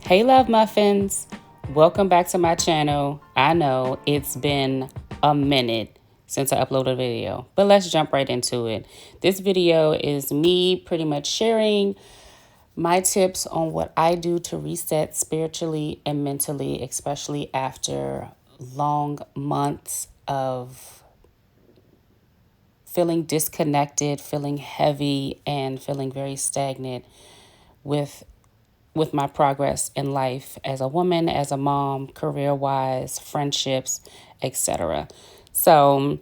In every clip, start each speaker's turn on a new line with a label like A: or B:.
A: Hey, love muffins. Welcome back to my channel. I know it's been a minute since I uploaded a video, but let's jump right into it. This video is me pretty much sharing my tips on what I do to reset spiritually and mentally, especially after long months of feeling disconnected, feeling heavy, and feeling very stagnant with my progress in life as a woman, as a mom, career-wise, friendships, etc. So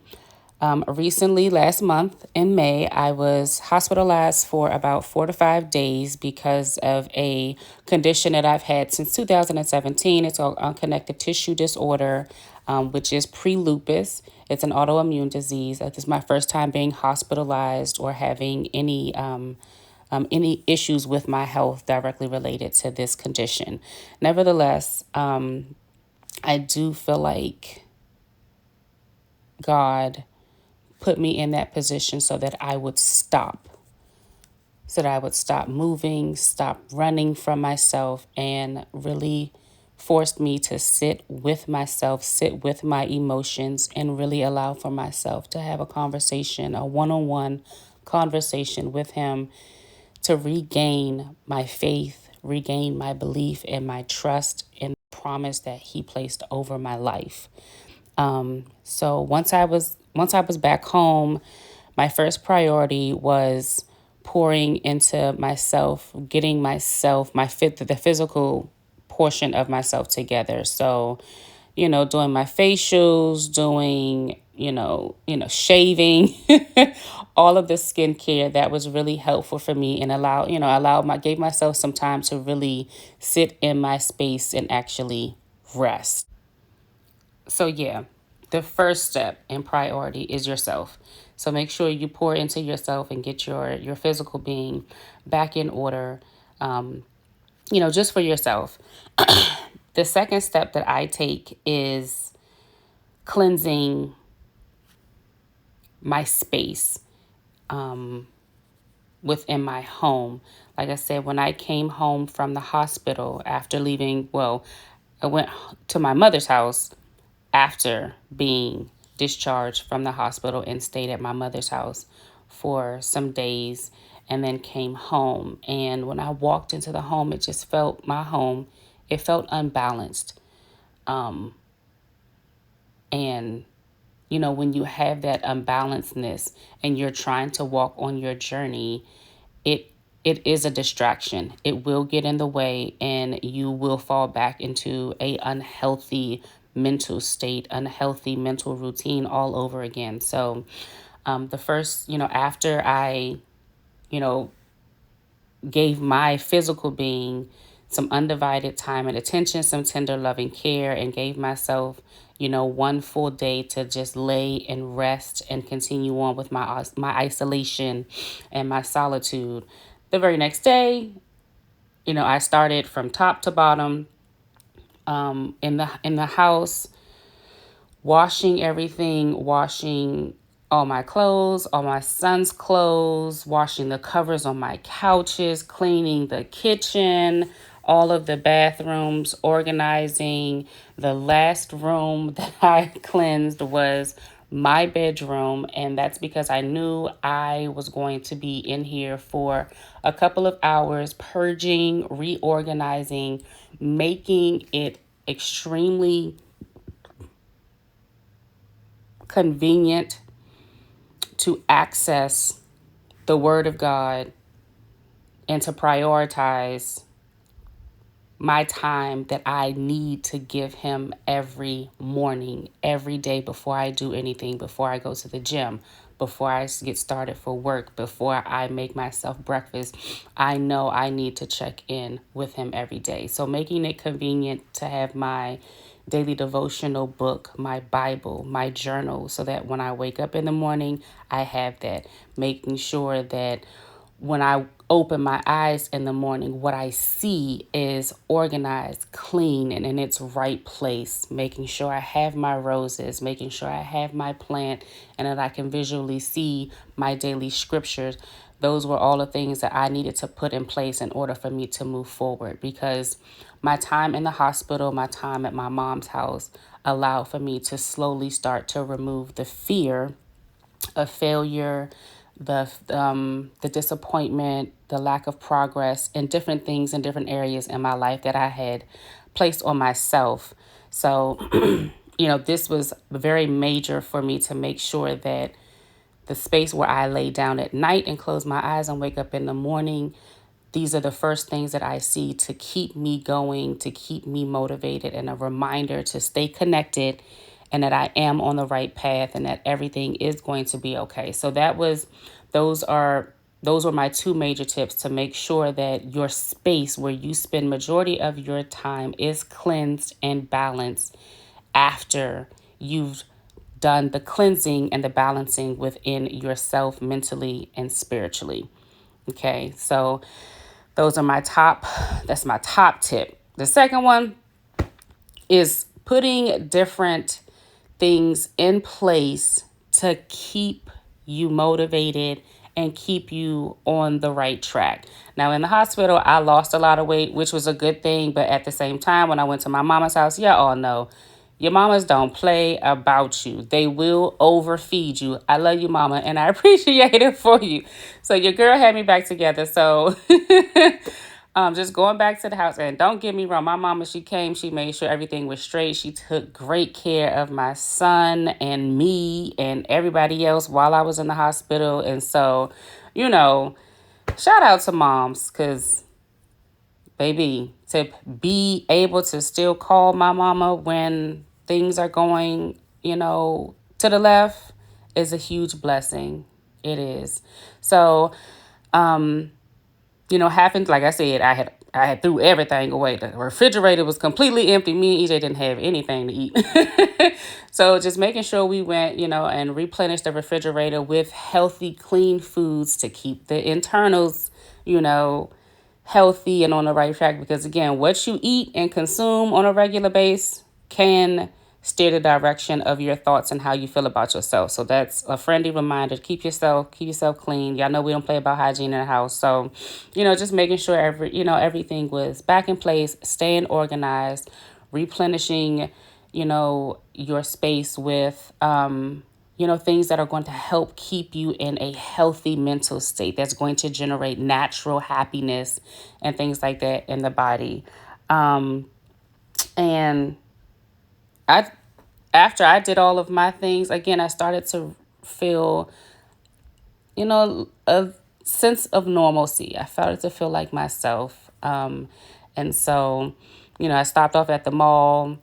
A: recently, last month in May, I was hospitalized for about 4 to 5 days because of a condition that I've had since 2017. It's called connective tissue disorder, which is pre-lupus. It's an autoimmune disease. This is my first time being hospitalized or having any issues with my health directly related to this condition. Nevertheless, I do feel like God put me in that position so that I would stop, moving, stop running from myself, and really forced me to sit with myself, sit with my emotions, and really allow for myself to have a conversation, a one-on-one conversation with Him to regain my faith, regain my belief and my trust in the promise that He placed over my life. So once I was back home, my first priority was pouring into myself, getting myself the physical portion of myself together. So, doing my facials, doing, shaving, all of the skincare that was really helpful for me and gave myself some time to really sit in my space and actually rest. So yeah, the first step and priority is yourself. So make sure you pour into yourself and get your physical being back in order, just for yourself. The second step that I take is cleansing my space within my home. Like I said, when I came home from the hospital after leaving, I went to my mother's house after being discharged from the hospital and stayed at my mother's house for some days and then came home. And when I walked into the home, it just felt my home. It felt unbalanced. And when you have that unbalancedness and you're trying to walk on your journey, it it is a distraction. It will get in the way and you will fall back into a unhealthy mental state, unhealthy mental routine all over again. So the first, after I, you know, gave my physical being some undivided time and attention, some tender loving care, and gave myself, one full day to just lay and rest and continue on with my isolation and my solitude. The very next day, I started from top to bottom in the house, washing everything, washing all my clothes, all my son's clothes, washing the covers on my couches, cleaning the kitchen, all of the bathrooms, organizing. The last room that I cleansed was my bedroom, and that's because I knew I was going to be in here for a couple of hours, purging, reorganizing, making it extremely convenient to access the Word of God and to prioritize my time that I need to give Him every morning, every day before I do anything, before I go to the gym, before I get started for work, before I make myself breakfast. I know I need to check in with Him every day. So making it convenient to have my daily devotional book, my Bible, my journal, so that when I wake up in the morning, I have that. Making sure that when I open my eyes in the morning, what I see is organized, clean, and in its right place. Making sure I have my roses, making sure I have my plant, and that I can visually see my daily scriptures. those were all the things that I needed to put in place in order for me to move forward, because my time in the hospital, my time at my mom's house allowed for me to slowly start to remove the fear of failure, the disappointment, the lack of progress, and different things in different areas in my life that I had placed on myself. So, this was very major for me to make sure that the space where I lay down at night and close my eyes and wake up in the morning, these are the first things that I see to keep me going, to keep me motivated, and a reminder to stay connected and that I am on the right path and that everything is going to be okay. So those were my two major tips to make sure that your space where you spend majority of your time is cleansed and balanced after you've done the cleansing and the balancing within yourself mentally and spiritually. Okay, so that's my top tip. The second one is putting different things in place to keep you motivated and keep you on the right track. Now, in the hospital, I lost a lot of weight, which was a good thing. But at the same time, when I went to my mama's house, y'all all know your mamas don't play about you. They will overfeed you. I love you, mama, and I appreciate it for you. So your girl had me back together. So just going back to the house, and don't get me wrong, my mama, she came, she made sure everything was straight. She took great care of my son and me and everybody else while I was in the hospital. And so, shout out to moms, because baby, to be able to still call my mama when things are going, to the left is a huge blessing. It is. So, happened, like I said, I had threw everything away. The refrigerator was completely empty. Me and EJ didn't have anything to eat. So just making sure we went, and replenished the refrigerator with healthy, clean foods to keep the internals, healthy and on the right track. Because again, what you eat and consume on a regular basis can steer the direction of your thoughts and how you feel about yourself. So that's a friendly reminder. Keep yourself clean. Y'all know we don't play about hygiene in the house. So, just making sure everything was back in place, staying organized, replenishing, your space with things that are going to help keep you in a healthy mental state that's going to generate natural happiness and things like that in the body. And I after I did all of my things, again, I started to feel, a sense of normalcy. I started to feel like myself. And so, I stopped off at the mall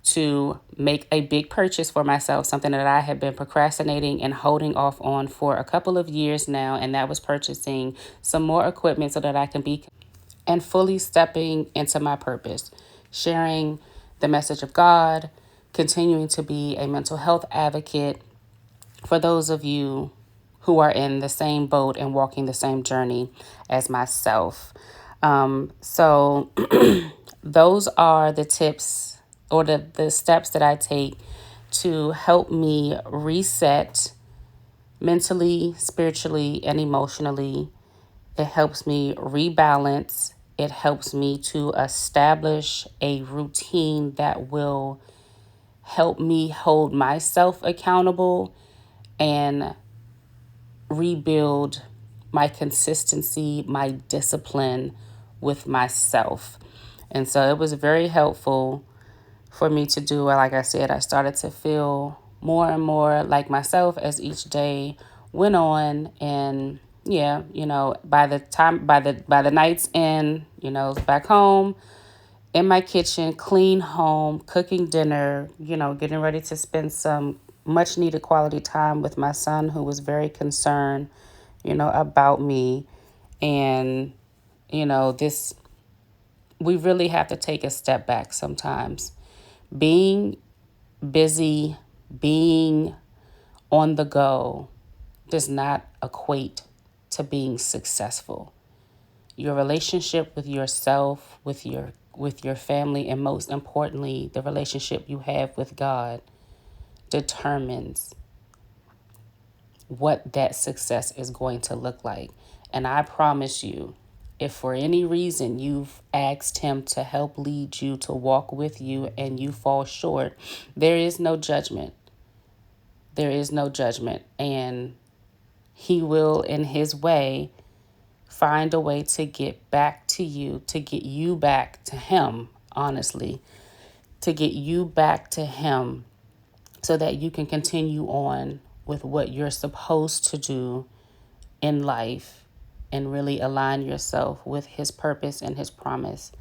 A: to make a big purchase for myself, something that I had been procrastinating and holding off on for a couple of years now. And that was purchasing some more equipment so that I can be and fully stepping into my purpose, sharing the message of God, continuing to be a mental health advocate for those of you who are in the same boat and walking the same journey as myself. So those are the tips or the steps that I take to help me reset mentally, spiritually, and emotionally. It helps me rebalance. It helps me to establish a routine that will help me hold myself accountable and rebuild my consistency, my discipline with myself. And so it was very helpful for me to do. Like I said, I started to feel more and more like myself as each day went on. And yeah, by the night's end, back home in my kitchen, clean home, cooking dinner, getting ready to spend some much needed quality time with my son, who was very concerned, about me. And, this, we really have to take a step back sometimes. Being busy, being on the go does not equate to being successful. Your relationship with yourself, with your family, and most importantly, the relationship you have with God determines what that success is going to look like. And I promise you, if for any reason you've asked him to help lead you, to walk with you, and you fall short, there is no judgment. There is no judgment. And he will, in his way, find a way to get back to you, to get you back to him, honestly, to get you back to him so that you can continue on with what you're supposed to do in life and really align yourself with his purpose and his promise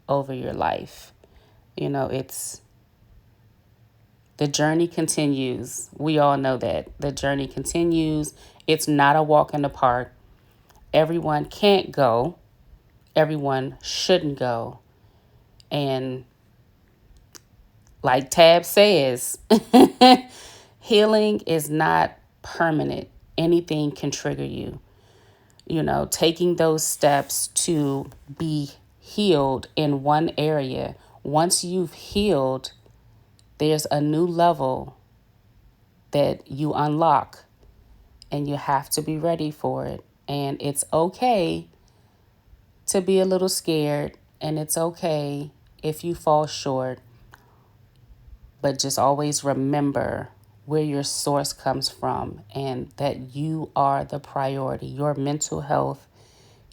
A: over your life. You know, it's the journey continues. We all know that. The journey continues. It's not a walk in the park. Everyone can't go. Everyone shouldn't go. And like Tab says, healing is not permanent. Anything can trigger you. You know, taking those steps to be healed in one area. Once you've healed, there's a new level that you unlock, and you have to be ready for it. And it's okay to be a little scared, and it's okay if you fall short, but just always remember where your source comes from and that you are the priority. Your mental health,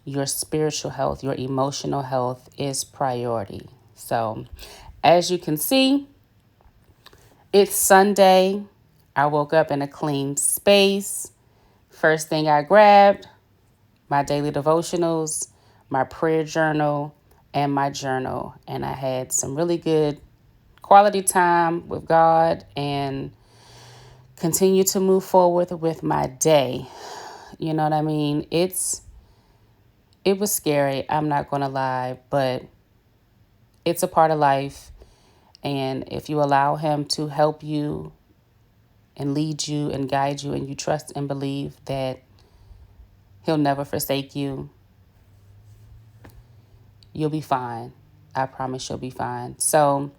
A: your spiritual health, your emotional health is priority. So, as you can see, it's Sunday. I woke up in a clean space. First thing I grabbed, my daily devotionals, my prayer journal, and my journal. And I had some really good quality time with God and continue to move forward with my day. You know what I mean? It was scary, I'm not going to lie, but it's a part of life. And if you allow him to help you and lead you and guide you, and you trust and believe that he'll never forsake you, you'll be fine. I promise you'll be fine. So,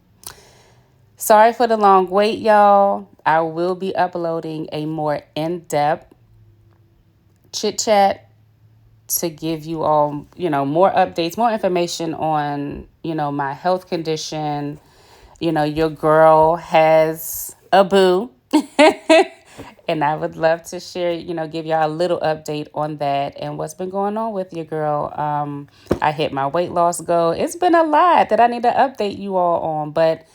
A: sorry for the long wait, y'all. I will be uploading a more in-depth chit chat to give you all, more updates, more information on, my health condition. Your girl has a boo. And I would love to share, give y'all a little update on that and what's been going on with your girl. I hit my weight loss goal. It's been a lot that I need to update you all on, but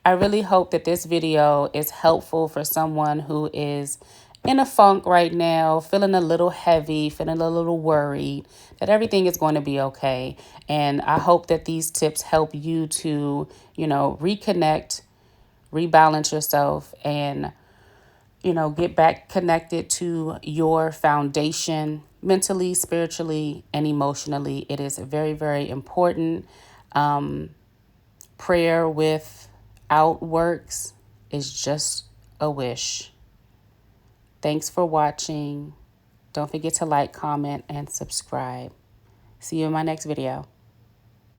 A: I really hope that this video is helpful for someone who is in a funk right now, feeling a little heavy, feeling a little worried, that everything is going to be okay. And I hope that these tips help you to, reconnect, rebalance yourself, and get back connected to your foundation mentally, spiritually, and emotionally. It is very, very important. Prayer without works is just a wish. Thanks for watching. Don't forget to like, comment, and subscribe. See you in my next video.